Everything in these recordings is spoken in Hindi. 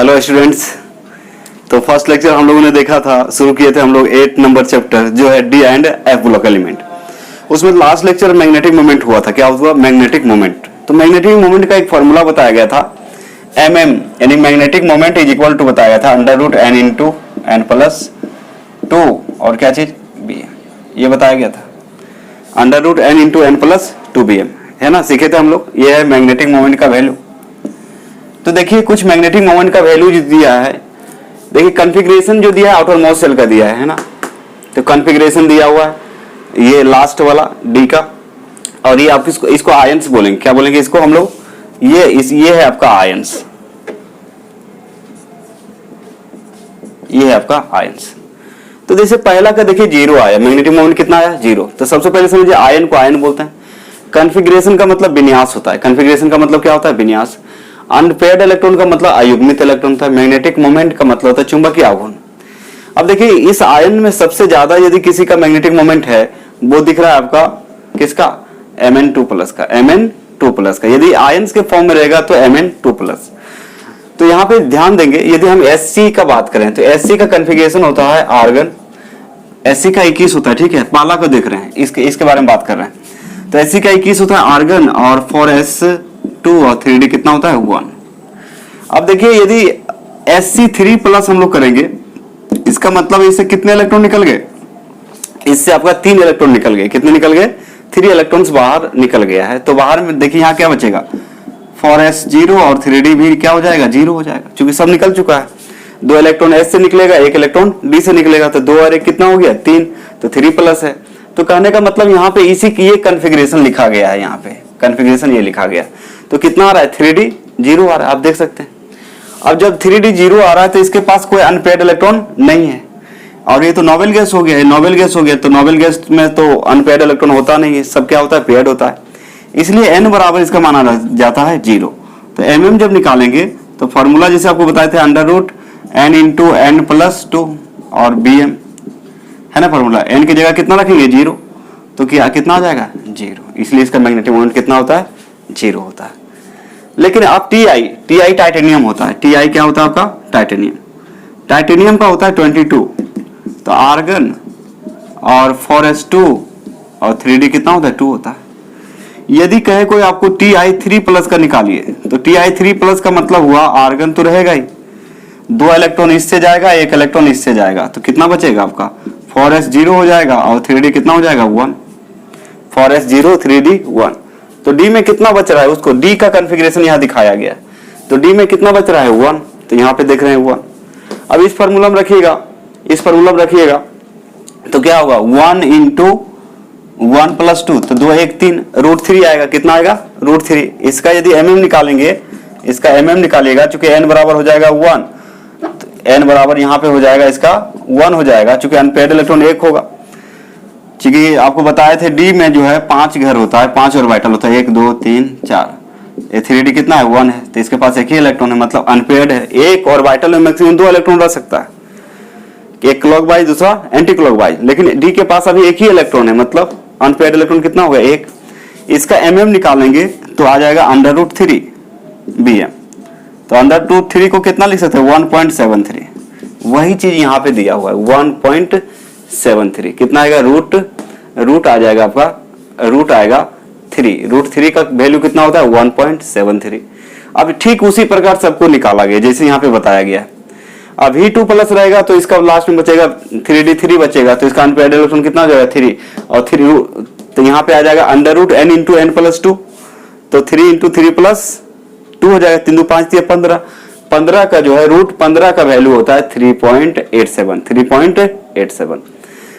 Hello students. तो फर्स्ट लेक्चर हम लोगों ने देखा था, शुरू किए थे हम लोग 8 नंबर चैप्टर जो है D and F block element. उसमें लास्ट लेक्चर मैग्नेटिक मोमेंट हुआ था। क्या हुआ? Magnetic moment. तो मैग्नेटिक मोमेंट का एक फॉर्मूला बताया गया था, एम एम, यानी magnetic moment is equal to बताया गया था under root N into N plus 2 और क्या चीज बी, ये बताया गया था under root N into N plus 2 B M, है ना, सीखे थे हम लोग। ये है मैग्नेटिक मोमेंट का वैल्यू। तो देखिए कुछ मैग्नेटिक मोमेंट का वैल्यू जो दिया है, देखिए कॉन्फ़िगरेशन जो दिया है आउटर मोस्ट शेल का दिया है ना। तो कॉन्फ़िगरेशन दिया हुआ है ये लास्ट वाला डी का, और ये आप इसको आयंस बोलेंगे। क्या बोलेंगे इसको हम लोग? ये है आपका आयंस, ये है आपका आयंस। तो जैसे पहला का देखिए जीरो आया, मैग्नेटिक मोमेंट कितना आया? जीरो। तो सबसे पहले समझिए आयन को आयन बोलते हैं। कॉन्फ़िगरेशन का मतलब विन्यास होता है। कॉन्फ़िगरेशन का मतलब क्या होता है? विन्यास। अनपेयर्ड इलेक्ट्रॉन का मतलब अयुग्मित इलेक्ट्रॉन था। मैग्नेटिक मोमेंट का मतलब होता है चुंबकीय आघूर्ण। अब देखिए इस आयन में सबसे ज्यादा यदि किसी का मैग्नेटिक मोमेंट है वो दिख रहा है आपका किसका? Mn2+ का। Mn2+ का यदि आयंस के फॉर्म में रहेगा तो Mn2+। तो यहाँ पे ध्यान देंगे, यदि हम Sc का बात करें तो Sc का कॉन्फ़िगरेशन होता है आर्गन। Sc का 21 होता है, ठीक है, पाला को देख रहे हैं, इसके बारे में बात कर रहे हैं। तो Sc का 21 होता है आर्गन, और 4s2 और 3d कितना होता है? 1। अब देखिए यदि Sc3+ हम लोग करेंगे, इसका मतलब इससे कितने इलेक्ट्रॉन निकल गए? इससे आपका 3 इलेक्ट्रॉन निकल गए। कितने निकल गए? 3 इलेक्ट्रॉन्स बाहर निकल गया है। तो बाहर में देखिए यहाँ क्या बचेगा? 4s0 और 3d भी क्या हो जाएगा? 0 हो जाएगा, क्योंकि सब निकल चुका है। 2 इलेक्ट्रॉन s से निकलेगा, 1 इलेक्ट्रॉन d से निकलेगा, तो 2 और 1 कितना हो गया? 3। तो 3+ है। तो कहने का मतलब यहाँ पे इसी की ये कॉन्फ़िगरेशन लिखा गया है, यहाँ पे कॉन्फ़िगरेशन ये लिखा गया। तो कितना आ रहा है? 3d 0 आ रहा है, आप देख सकते हैं। अब जब 3d 0 आ रहा है तो इसके पास कोई अनपेयर्ड इलेक्ट्रॉन नहीं है, और ये तो नोबेल गैस हो गया है। नोबेल गैस हो गया तो नोबेल गैस में तो अनपेयर्ड इलेक्ट्रॉन होता नहीं है, सब क्या होता है? पेयर्ड होता है। इसलिए n बराबर इसका माना जाता है 0। तो mm जब निकालेंगे तो फॉर्मूला जैसे आपको बताए थे under root n into N plus 2 और bm, है ना फॉर्मूला। n की जगह कितना रखेंगे? 0। तो क्या कितना आ जाएगा? 0। इसलिए इसका मैग्नेटिक मोमेंट कितना होता है? 0 होता है। लेकिन अब टी टाइटेनियम होता है। टी क्या होता है आपका? टाइटेनियम। टाइटेनियम का होता है 22। तो आर्गन और 4s2 और 3d कितना होता है? 2 होता है। यदि कहे कोई आपको Ti3+ का निकालिए, तो Ti3+ का मतलब हुआ आर्गन तो रहेगा ही, 2 इलेक्ट्रॉन इससे जाएगा, 1 इलेक्ट्रॉन इससे जाएगा, तो कितना बचेगा आपका? 4s0 हो जाएगा और 3d कितना हो जाएगा? 1। 4s0 3d 1। तो d में कितना बच रहा है? उसको d का कॉन्फ़िगरेशन यहाँ दिखाया गया। तो d में कितना बच रहा है? 1। तो यहाँ पे देख रहे हैं 1। अब इस फार्मूला में रखिएगा, इस फार्मूला में रखिएगा तो क्या होगा? 1 इंटू 1 प्लस 2, तो 2 1 3, √3 आएगा। कितना आएगा? √3। इसका यदि mm निकालेंगे, इसका mm निकालिएगा, चूंकि n बराबर हो जाएगा 1, तो n बराबर यहाँ पे हो जाएगा इसका 1 हो जाएगा, चूंकि अनपेयर्ड इलेक्ट्रॉन 1 होगा। क्योंकि आपको बताए थे d में जो है 5 घर होता है, 5 ऑर्बिटल होता है, 1 2 3 4। ये 3d कितना है? 1 है। तो इसके पास एक ही इलेक्ट्रॉन है, मतलब अनपेयर्ड है। एक ऑर्बिटल में मैक्सिमम 2 इलेक्ट्रॉन रह सकता है, एक क्लॉकवाइज दूसरा एंटी क्लॉकवाइज। लेकिन d के पास अभी एक ही इलेक्ट्रॉन है, मतलब अनपेयर्ड इलेक्ट्रॉन कितना होगा? 1। इसका mm निकालेंगे तो आ जाएगा अंडर रूट 3 bm। तो अंडर रूट 3 को कितना लिख सकते हैं? 1.73। वही चीज यहाँ पे दिया हुआ है 1.73। कितना आएगा? रूट आ जाएगा आपका, रूट आएगा 3। √3 का वैल्यू कितना होता है? 1.73। अब ठीक उसी प्रकार सबको निकाला गया जैसे यहाँ पे बताया गया है। अब V2+ रहेगा तो इसका लास्ट में बचेगा 3d3 बचेगा, तो इसका अनपेयर्ड इलेक्ट्रॉन कितना हो जाएगा? 3 और 3, तो यहाँ पे आ जाएगा under root n into N plus 2। तो 3 इंटू 3 प्लस 2 हो जाएगा, 3 2 5 3 15। 15 का जो है √15 का वैल्यू होता है 3.87।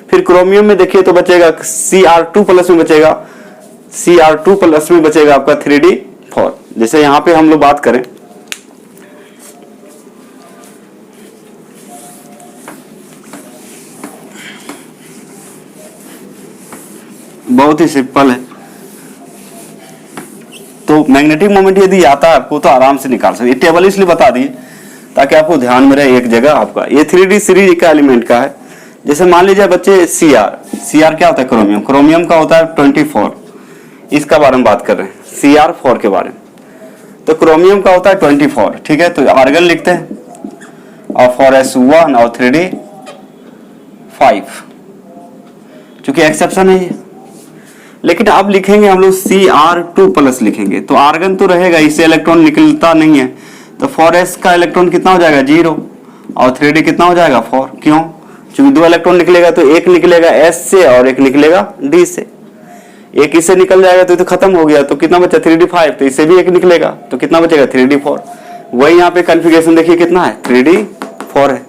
फिर क्रोमियम में देखिए तो बचेगा Cr2+ में बचेगा, Cr2+ में बचेगा आपका 3d4। जैसे यहाँ पे हम लोग बात करें, बहुत ही सिंपल है। तो मैग्नेटिक मोमेंट यदि आता है आपको तो आराम से निकाल सकते। ये टेबल इसलिए बता दिए ताकि आपको ध्यान में रहे एक जगह आपका। ये 3d सीरीज का एलिमेंट का है। जैसे मान लीजिए बच्चे Cr क्या होता है? क्रोमियम। क्रोमियम का होता है 24। इसका बारे में बात कर रहे हैं, Cr4 के बारे में। तो क्रोमियम का होता है 24, ठीक है। तो आर्गन लिखते हैं, और 4s 1 और 3d 5, चूंकि एक्सेप्शन है ये। लेकिन अब लिखेंगे हम लोग Cr2 प्लस लिखेंगे, तो आर्गन तो रहेगा, इससे इलेक्ट्रॉन निकलता नहीं है, तो 4s का इलेक्ट्रॉन कितना हो जाएगा 0 और 3d कितना हो जाएगा 4। क्यों? चूंकि 2 इलेक्ट्रॉन निकलेगा तो एक निकलेगा s से और एक निकलेगा d से। एक इससे निकल जाएगा तो खत्म हो गया, तो कितना बचा 3d 5, तो इससे भी एक निकलेगा तो कितना बचेगा 3d 4। वही यहाँ पे कन्फिगरेशन देखिए कितना है 3d 4 है।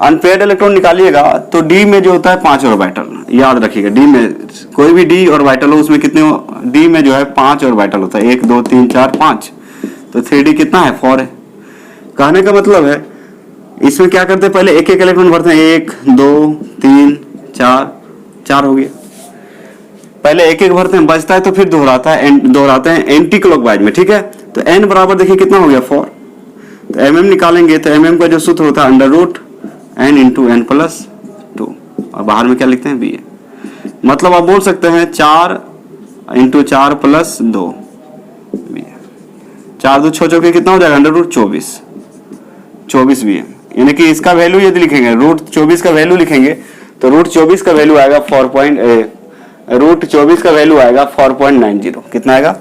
अनपेयर्ड इलेक्ट्रॉन निकालिएगा तो डी में जो होता है 5 ऑर्बिटल, याद रखिएगा डी में कोई भी डी ऑर्बिटल हो उसमें कितने डी में जो है 5 ऑर्बिटल होता है, 1 2 3 4 5, तो 3d कितना है 4 है। कहने का मतलब है इसमें क्या करते हैं, पहले एक एक इलेक्ट्रॉन भरते हैं, 1 2 3 4 हो गया, पहले एक एक भरते हैं, बचता है तो फिर दोहराते हैं एंटी क्लॉकवाइज में, ठीक है। तो n बराबर देखिए कितना हो गया 4, तो mm निकालेंगे तो mm का जो सूत्र होता है under root n into n plus 2, और बाहर में क्या लिखते हैं बी, मतलब आप बोल सकते हैं 4 इंटू 4 प्लस 2, 4 2 6 के कितना हो जाएगा अंडर रूट 24 भी है। यानी कि इसका वैल्यू यदि लिखेंगे रूट 24 का वैल्यू लिखेंगे तो रूट 24 का वैल्यू आएगा 4.90, कितना आएगा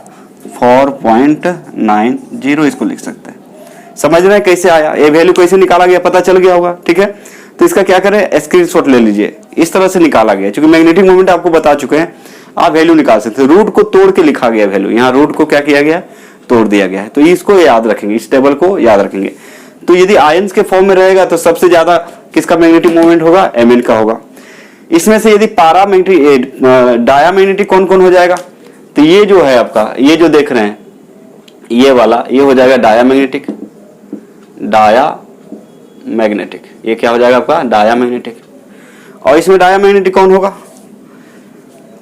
4.90, इसको लिख सकते हैं। समझ रहे हैं कैसे आया, ये वैल्यू कैसे निकाला गया, पता चल गया होगा, ठीक है। तो इसका क्या करें, स्क्रीनशॉट ले लीजिए, इस तरह से निकाला गया, क्योंकि मैग्नेटिक मोमेंट आपको बता चुके हैं, आप वैल्यू निकाल सकते हैं। रूट को तोड़ के लिखा गया वैल्यू, यहाँ रूट को क्या किया गया तोड़ दिया गया है, तो इसको याद रखेंगे, इस टेबल को याद रखेंगे। तो यदि आयंस के फॉर्म में रहेगा तो सबसे ज्यादा किसका मैग्नेटिक मोमेंट होगा, Mn का होगा। इसमें से यदि पारामैग्नेटिक डायामैग्नेटिक कौन कौन हो जाएगा, तो ये जो है आपका, ये जो देख रहे हैं ये वाला, ये हो जाएगा डायामैग्नेटिक, ये क्या हो जाएगा आपका डायामैग्नेटिक। और इसमें डायामैग्नेटिक कौन होगा,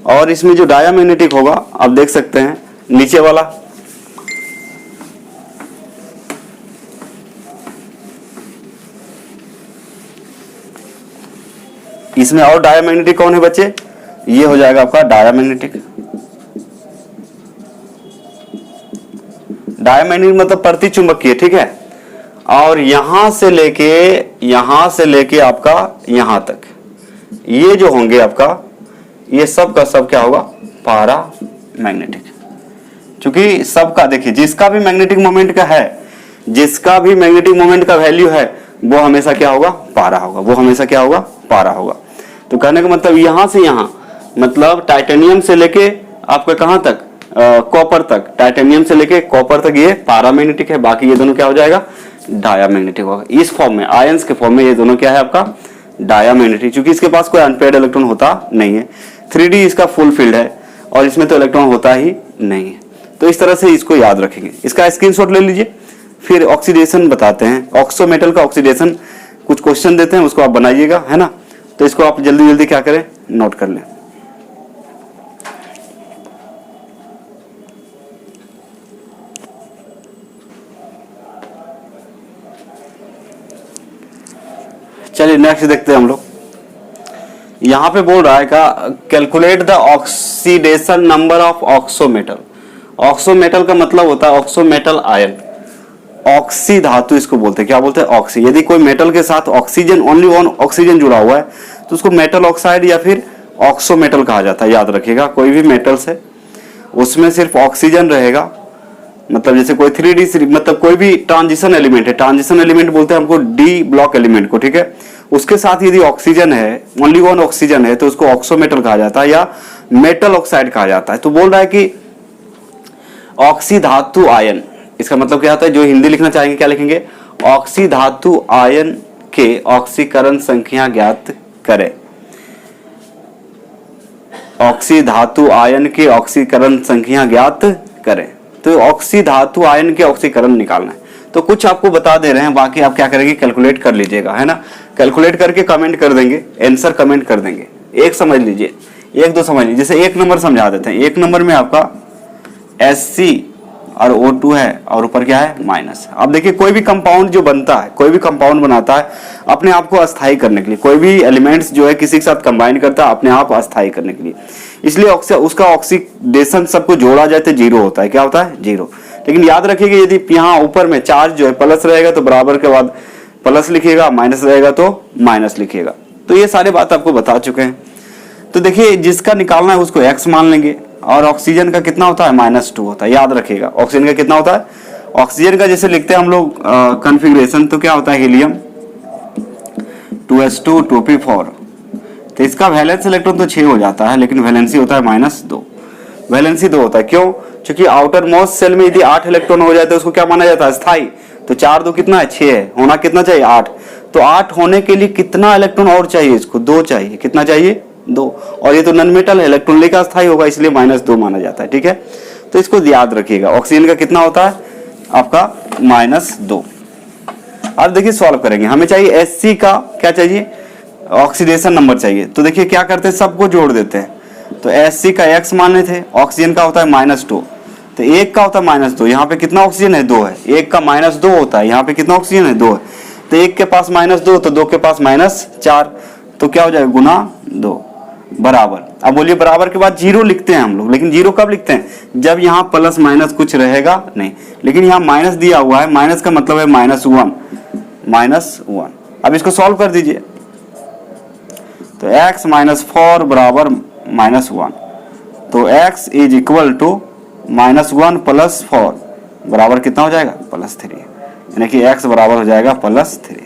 और इसमें जो डायामैग्नेटिक होगा आप देख सकते हैं नीचे वाला, इसमें और डायामैग्नेटिक कौन है बच्चे, ये हो जाएगा आपका डायामैग्नेटिक। डायामैग्नेटिक मतलब प्रतिचुंबकीय, ठीक है। और यहां से लेके आपका यहां तक ये जो होंगे आपका, ये सब का सब क्या होगा पारामैग्नेटिक। क्योंकि सबका देखिए जिसका भी मैग्नेटिक मोमेंट का है, जिसका भी मैग्नेटिक मोमेंट का वैल्यू है वो हमेशा क्या होगा पारा होगा, वो हमेशा क्या होगा पारा होगा। तो कहने का मतलब यहां से यहां, मतलब टाइटेनियम से लेके आपका कहां तक कॉपर तक, टाइटेनियम से लेके कॉपर तक ये पारामैग्नेटिक है, बाकी ये दोनों क्या हो जाएगा डायामैग्नेटिक होगा। इस फॉर्म में आयंस के फॉर्म में ये दोनों क्या है आपका डायामैग्नेटिक, क्योंकि इसके पास कोई अनपेयर्ड इलेक्ट्रॉन होता नहीं है। 3d इसका फुल फील्ड है और इसमें तो इलेक्ट्रॉन होता ही नहीं है। तो इस तरह से इसको याद रखेंगे, इसका स्क्रीनशॉट ले लीजिए। फिर ऑक्सीडेशन बताते हैं, ऑक्सो मेटल का ऑक्सीडेशन कुछ क्वेश्चन देते हैं, उसको आप बनाइएगा, है ना। तो इसको आप जल्दी जल्दी क्या करें नोट कर लें। चलिए नेक्स्ट देखते हैं हम लोग। यहां पे बोल रहा है का calculate the oxidation number of oxo metal. Oxo metal का मतलब होता है ऑक्सो मेटल आयन, ऑक्सी धातु इसको बोलते हैं, क्या बोलते हैं ऑक्सी। यदि कोई मेटल के साथ ऑक्सीजन, ओनली वन ऑक्सीजन जुड़ा हुआ है तो उसको मेटल ऑक्साइड या फिर ऑक्सो मेटल कहा जाता है। याद रखिएगा कोई भी मेटल्स है उसमें सिर्फ ऑक्सीजन रहेगा, मतलब जैसे कोई 3D मतलब कोई भी ट्रांजिशन एलिमेंट है, ट्रांजिशन एलिमेंट बोलते हैं हमको डी ब्लॉक एलिमेंट को, ठीक है। उसके साथ यदि ऑक्सीजन है, ओनली वन ऑक्सीजन है, तो उसको ऑक्सो मेटल कहा जाता है या मेटल ऑक्साइड कहा जाता है। तो बोल रहा है कि ऑक्सी धातु आयन, इसका मतलब क्या होता है, जो हिंदी लिखना चाहेंगे क्या लिखेंगे, ऑक्सी धातु आयन के ऑक्सीकरण संख्या ज्ञात करें। ऑक्सी धातु आयन के ऑक्सीकरण संख्या ज्ञात करें। तो ऑक्सी धातु आयन के ऑक्सीकरण निकालना है। तो कुछ आपको बता दे रहे हैं, बाकी आप क्या करेंगे कैलकुलेट कर लीजिएगा, है ना। कैलकुलेट करके कमेंट कर देंगे, आंसर कमेंट कर देंगे। एक समझ लीजिए, एक दो समझ लीजिए। जैसे एक नंबर समझा देते हैं। एक नंबर में आपका Sc और O2 है और ऊपर क्या है माइनस। अब देखिए कोई भी कंपाउंड जो बनता है, कोई भी कंपाउंड बनाता है अपने आप को अस्थायी करने के लिए, कोई भी एलिमेंट्स जो है किसी के साथ कंबाइन करता है अपने आप अस्थायी करने के लिए, इसलिए उसका ऑक्सीडेशन सबको जोड़ा जाए तो जीरो होता है। क्या होता है जीरो। लेकिन याद रखिएगा यदि यहाँ ऊपर में चार्ज जो है प्लस रहेगा तो बराबर के बाद प्लस लिखिएगा, माइनस रहेगा तो माइनस लिखिएगा। तो ये सारी बात आपको बता चुके हैं। तो देखिए जिसका निकालना है उसको x मान लेंगे, और ऑक्सीजन का कितना होता है -2 होता है, याद रखिएगा। ऑक्सीजन का कितना होता है, ऑक्सीजन का जैसे लिखते हैं हम लोग कॉन्फ़िगरेशन, तो क्या होता है हीलियम 2s2 2p4। तो इसका वैलेंस इलेक्ट्रॉन तो 6 हो जाता है, लेकिन वैलेंसी होता है -2। वैलेंसी 2 होता है, क्यों? क्योंकि आउटर मोस्ट सेल में यदि 8 इलेक्ट्रॉन हो जाए तो उसको क्या माना जाता है, स्थायी। तो 4 2 कितना है, 6 है, होना कितना चाहिए, 8। तो 8 होने के लिए कितना इलेक्ट्रॉन और चाहिए, इसको 2 चाहिए। कितना चाहिए, 2। और ये तो नॉन मेटल है, इलेक्ट्रॉन का स्थायी होगा, इसलिए -2 माना जाता है। ठीक है, तो इसको याद रखिएगा। ऑक्सीजन का कितना होता है आपका, -2। अब देखिए सॉल्व करेंगे, हमें चाहिए Hc का क्या चाहिए, ऑक्सीडेशन नंबर चाहिए। तो देखिए क्या करते हैं, सबको जोड़ देते हैं। तो Hc का x माने थे, ऑक्सीजन का होता है -2, तो एक का होता है -2। यहाँ पे कितना ऑक्सीजन है, 2 है। एक का -2 होता है, यहाँ पे कितना ऑक्सीजन है, 2 है। तो एक के पास -2 तो 2 के पास -4, तो क्या हो जाएगा, गुना 2 बराबर। अब बोलिए बराबर के बाद 0 लिखते हैं हम लोग, लेकिन 0 कब लिखते हैं, जब यहाँ प्लस माइनस कुछ रहेगा नहीं। लेकिन यहाँ माइनस दिया हुआ है, माइनस का मतलब है -1। अब इसको सॉल्व कर दीजिए, तो x -4 बराबर -1। तो x इज इक्वल टू -1 + 4 बराबर कितना हो जाएगा, +3। यानी कि x बराबर हो जाएगा +3।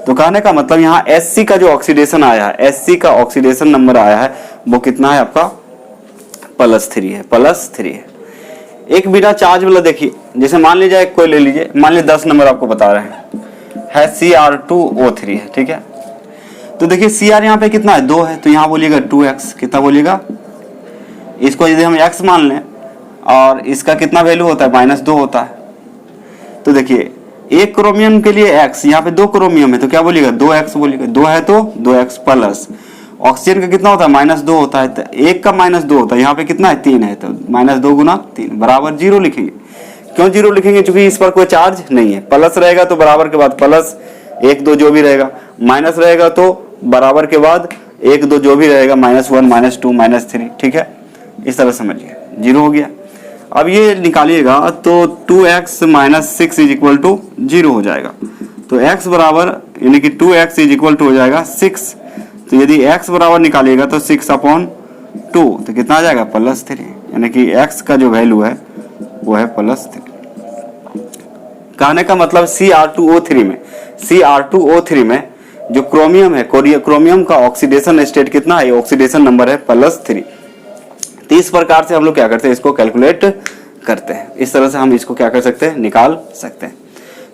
तो कहने का मतलब यहाँ Hc का जो ऑक्सीडेशन आया है, Hc का ऑक्सीडेशन नंबर आया है, वो कितना है आपका, +3 है, +3 है। एक बिना चार्ज वाला देखिए, जैसे मान लीजिए कोई ले लीजिए, मान लीजिए 10 नंबर आपको बता रहे हैं, Cr2O3 है। ठीक है, तो देखिए Cr यहाँ पे कितना है, 2 है, तो यहाँ बोलिएगा 2x। कितना बोलिएगा, इसको यदि हम x मान लें और इसका कितना वैल्यू होता है, -2 होता है। तो देखिए एक क्रोमियम के लिए x, यहाँ पे 2 क्रोमियम है, तो क्या बोलिएगा, 2x बोलिएगा। 2 है तो 2x प्लस ऑक्सीजन का कितना होता है, -2 होता है, तो एक का -2 होता है, यहाँ पे कितना है, 3 है, तो -2 गुना 3 बराबर 0 लिखेंगे। क्यों 0 लिखेंगे, क्योंकि इस पर कोई चार्ज नहीं है। प्लस रहेगा तो बराबर के बाद प्लस 1 2 जो भी रहेगा, माइनस रहेगा तो बराबर के बाद 1 2 जो भी रहेगा, -1 -2 -3। ठीक है, इस तरह समझिए, 0 हो गया। अब ये निकालिएगा तो 2x - 6 इज इक्वल टू 0 हो जाएगा। तो x बराबर यानी कि 2x इज इक्वल टू हो जाएगा 6। तो यदि x बराबर निकालिएगा तो 6/2, तो कितना आ जाएगा, +3। यानी कि x का जो वैल्यू है वो है +3। कहने का मतलब Cr2O3 में जो क्रोमियम है, क्रोमियम का ऑक्सीडेशन स्टेट कितना है, ऑक्सीडेशन नंबर है +3। तो इस प्रकार से हम लोग क्या करते हैं, इसको कैलकुलेट करते हैं। इस तरह से हम इसको क्या कर सकते हैं, निकाल सकते हैं।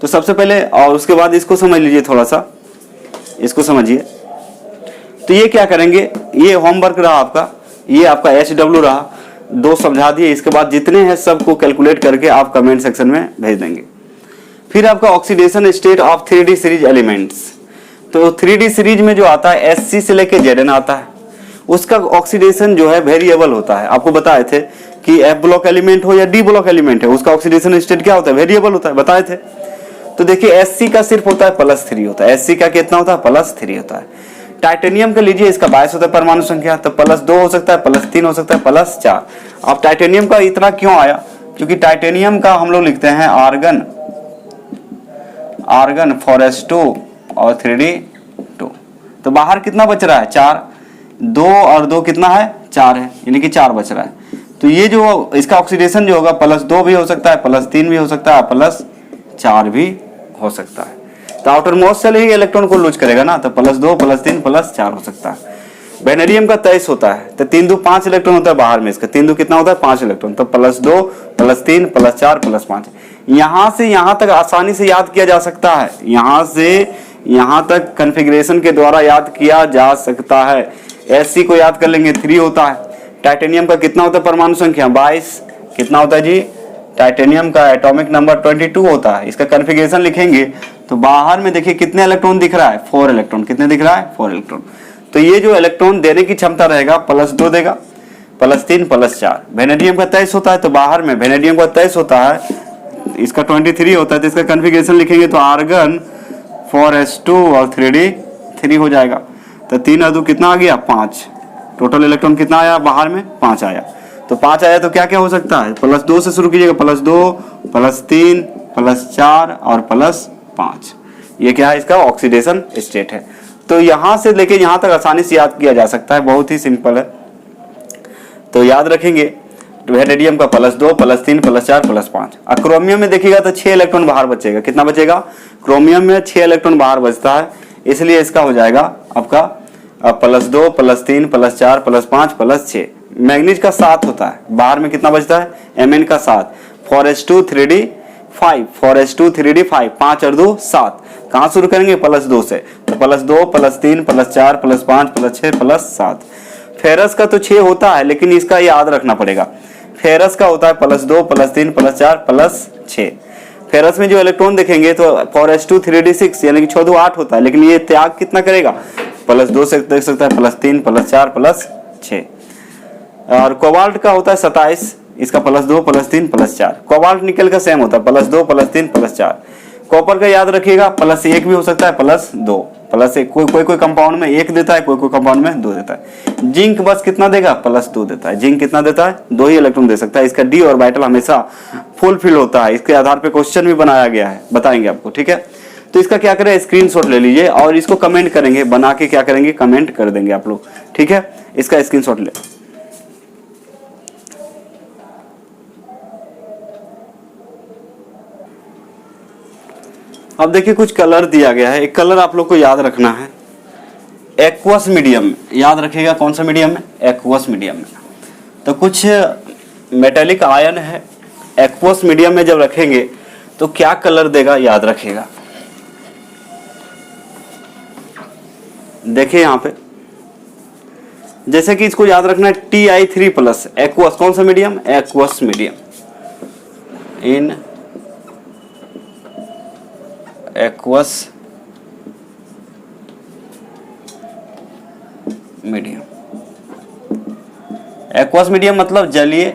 तो सबसे पहले, और उसके बाद इसको समझ लीजिए, थोड़ा सा इसको समझिए। तो ये क्या करेंगे, ये होमवर्क रहा आपका, ये आपका HW रहा, 2 समझा दिए। इसके बाद जितने हैं सबको कैलकुलेट करके आप कमेंट सेक्शन में भेज देंगे। फिर आपका oxidation state of 3D series elements. तो 3D सीरीज में जो आता है Sc से लेके Zn आता है, उसका ऑक्सीडेशन जो है वेरिएबल होता है। आपको बताए थे कि F ब्लॉक एलिमेंट हो या D ब्लॉक एलिमेंट है, उसका ऑक्सीडेशन स्टेट क्या होता है, वेरिएबल होता है, बताए थे। तो देखिए Sc का सिर्फ होता है +3 होता है। Sc का कितना होता है, +3 होता है। टाइटेनियम का लीजिए, इसका 22 होता है परमाणु संख्या, तो +2 हो सकता है, +3 हो सकता है, +4। अब टाइटेनियम का इतना क्यों आया, क्योंकि टाइटेनियम का हम लोग लिखते हैं आर्गन 4s2 और 3d2। तो बाहर कितना बच रहा है, 4। 2 और 2 कितना है, 4 है, यानी कि 4 बच रहा है। तो ये जो इसका ऑक्सीडेशन जो होगा, +2 भी हो सकता है, +3 भी हो सकता है, +4 भी हो सकता है। तो आउटर मोस्ट सेल ही इलेक्ट्रॉन को लूज करेगा ना, तो +2 +3 +4 हो सकता है। वेनेडियम का 23 होता है, तो 3 2 5 इलेक्ट्रॉन होता है बाहर में, इसका 3 2 कितना होता है, 5 इलेक्ट्रॉन। तो +2 +3 +4 +5। यहाँ से यहाँ तक आसानी से याद किया जा सकता है, यहाँ से यहाँ तक कॉन्फ़िगरेशन के द्वारा याद किया जा सकता है। Sc को याद कर लेंगे, 3 होता है। टाइटेनियम का कितना होता है परमाणु संख्या, 22। कितना होता है जी, टाइटेनियम का एटॉमिक नंबर 22 होता है। इसका कॉन्फ़िगरेशन लिखेंगे तो बाहर में देखिए कितने इलेक्ट्रॉन दिख रहा है, 4 इलेक्ट्रॉन। कितने दिख रहा है, 4 इलेक्ट्रॉन। तो ये जो इलेक्ट्रॉन देने की क्षमता रहेगा, +2 देगा, +3 +4। वेनेडियम का 23 होता है, तो बाहर में वेनेडियम का 23 होता है, इसका 23 होता है। तो इसका कॉन्फ़िगरेशन लिखेंगे तो आर्गन 4s2 और 3d3 हो जाएगा। तो 3 और 2 कितना आ गया, 5। टोटल इलेक्ट्रॉन कितना आया बाहर में, 5 आया। तो 5 आया तो क्या क्या हो सकता है, +2 से शुरू कीजिएगा, +2 +3 +4 और +5। ये क्या है, इसका ऑक्सीडेशन स्टेट है। तो यहां से लेके यहां तक आसानी से याद किया जा सकता है, बहुत ही सिंपल है। तो याद रखेंगे वेनेडियम का +2 +3 +4 +5। क्रोमियम में देखिएगा तो 6 इलेक्ट्रॉन बाहर बचेगा। कितना बचेगा? क्रोमियम में 6 इलेक्ट्रॉन बाहर बचता है, इसलिए इसका हो जाएगा आपका +2 +3 +4 +5 +6। मैग्नीज का 7 होता है, बाहर में कितना बचता है? Mn का 7। 4s2 3d 5, 4s2 3d 5, 5 और 2 7। कहाँ शुरू करेंगे? +2 से। तो +2 +3 +4 +5 +6 +7। फेरस का तो 6 होता है, लेकिन इसका याद रखना पड़ेगा। फेरस का होता है +2 +3 +4 +6। फेरस में जो इलेक्ट्रॉन देखेंगे तो 4s2 3d 6 यानी कि 6 2 8 होता है, लेकिन ये त्याग कितना करेगा? +2 से देख सकता है +3 +4 +6। और कोबाल्ट का होता है 27, इसका +2 +3 +4। कोबाल्ट निकल का सेम होता है +2 +3 +4। कॉपर का याद रखिएगा +1 भी हो सकता है +2 +1। कोई कंपाउंड में 1 देता है, कोई कंपाउंड में 2 देता है। जिंक बस कितना देगा? +2 देता है। जिंक कितना देता है? 2 ही इलेक्ट्रॉन दे सकता है। इसका डी ऑर्बिटल हमेशा फुलफिल होता है, इसके आधार पे क्वेश्चन भी बनाया गया है, बताएंगे आपको, ठीक है। तो इसका क्या करें, स्क्रीनशॉट ले लीजिए और इसको कमेंट करेंगे, बना के क्या करेंगे, कमेंट कर देंगे आप लोग, ठीक है। इसका स्क्रीनशॉट ले। अब देखिए कुछ कलर दिया गया है, एक कलर आप लोग को याद रखना है एक्वस मीडियम में। याद रखिएगा कौन सा मीडियम में? एक्वस मीडियम में। तो कुछ मेटेलिक आयन है, एक्वस मीडियम में जब रखेंगे तो क्या कलर देगा, याद रखिएगा। देखिए यहां पे जैसे कि इसको याद रखना है Ti3+, एक्वस कौन सा medium? Aqueous medium. In aqueous medium. Aqueous medium मतलब जलीय,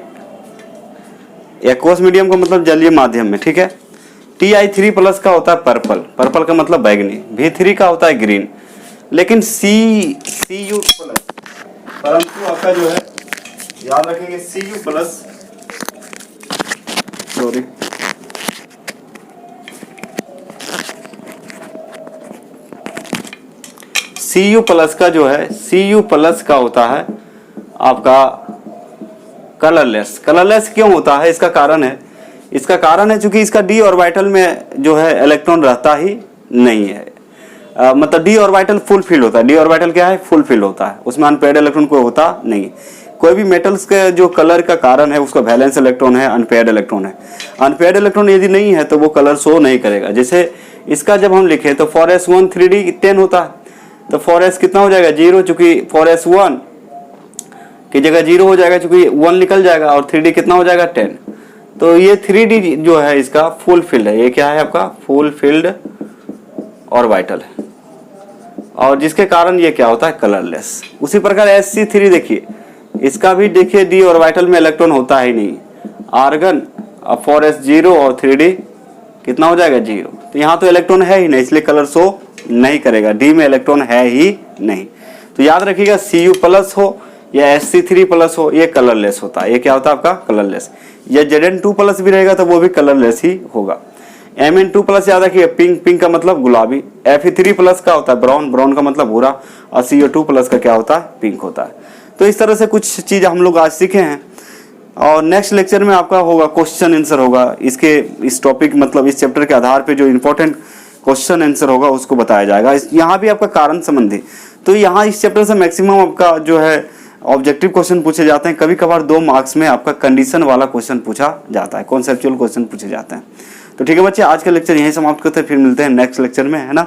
एक्वस मीडियम का मतलब जलीय माध्यम में, ठीक है। Ti3+ का होता है पर्पल, पर्पल का मतलब बैगनी। V3 का होता है ग्रीन। लेकिन Cu+, परंतु आपका जो है याद रखेंगे Cu+, सॉरी Cu+ का जो है, Cu+ का होता है आपका कलरलेस। कलरलेस क्यों होता है? इसका कारण है चूंकि इसका डी ऑर्बिटल में जो है इलेक्ट्रॉन रहता ही नहीं है। मतलब डी ऑर्बिटल फुल फिल होता है। डी ऑर्बिटल क्या है? फुल फिल होता है, उसमें अनपेयर्ड इलेक्ट्रॉन कोई होता नहीं। कोई भी मेटल्स के जो कलर का कारण है उसका वैलेंस इलेक्ट्रॉन है, अनपेयर्ड इलेक्ट्रॉन है। अनपेयर्ड इलेक्ट्रॉन यदि नहीं है तो वो कलर शो नहीं करेगा। जैसे इसका जब हम लिखे तो 4s1 3d 10 होता है, तो 4s कितना हो जाएगा? 0, चूंकि 4s1 की जगह 0 हो जाएगा, चूंकि 1 निकल जाएगा, और 3d कितना हो जाएगा? 10। तो ये 3d जो है इसका फुल फिल्ड है। ये क्या है आपका? फुल फिल्ड ऑर्बिटल है, और जिसके कारण ये क्या होता है? कलरलेस। उसी प्रकार sc3 देखिए, इसका भी देखिए डी ऑर्बिटल में इलेक्ट्रॉन होता ही नहीं। आर्गन 4s 0 और 3d कितना हो जाएगा? 0। तो यहाँ तो इलेक्ट्रॉन है ही नहीं, इसलिए कलर शो नहीं करेगा, डी में इलेक्ट्रॉन है ही नहीं। तो याद रखिएगा Cu+ हो या Sc3+ हो, ये कलरलेस होता है। ये क्या होता है आपका? कलरलेस। या Zn2+ भी रहेगा तो वो भी कलरलेस ही होगा। Mn2+ याद रखिए, पिंक, पिंक का मतलब गुलाबी। Fe3+ का होता है ब्राउन, ब्राउन का मतलब भूरा। और CO2+ का क्या होता है? पिंक होता है। तो इस तरह से कुछ चीज हम लोग आज सीखे हैं, और नेक्स्ट लेक्चर में आपका होगा क्वेश्चन आंसर होगा इसके, इस टॉपिक मतलब इस चैप्टर के आधार पे जो इंपॉर्टेंट क्वेश्चन आंसर होगा उसको बताया जाएगा। यहाँ भी आपका कारण संबंधी, तो यहाँ इस चैप्टर से मैक्सिमम आपका जो है ऑब्जेक्टिव क्वेश्चन पूछे जाते हैं। कभी कभार 2 मार्क्स में आपका कंडीशन वाला क्वेश्चन पूछा जाता है, कॉन्सेप्चुअल क्वेश्चन पूछे जाते हैं। तो ठीक है बच्चे, आज का लेक्चर यहीं समाप्त करते हैं, फिर मिलते हैं नेक्स्ट लेक्चर में, है ना।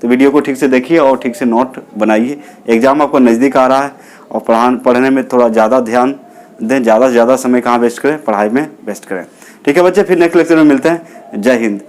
तो वीडियो को ठीक से देखिए और ठीक से नोट बनाइए। एग्जाम आपको नज़दीक आ रहा है, और पढ़ने में थोड़ा ज़्यादा ध्यान दें, ज़्यादा से ज़्यादा समय कहाँ वेस्ट करें? पढ़ाई में वेस्ट करें। ठीक है बच्चे, फिर नेक्स्ट लेक्चर में मिलते हैं। जय हिंद।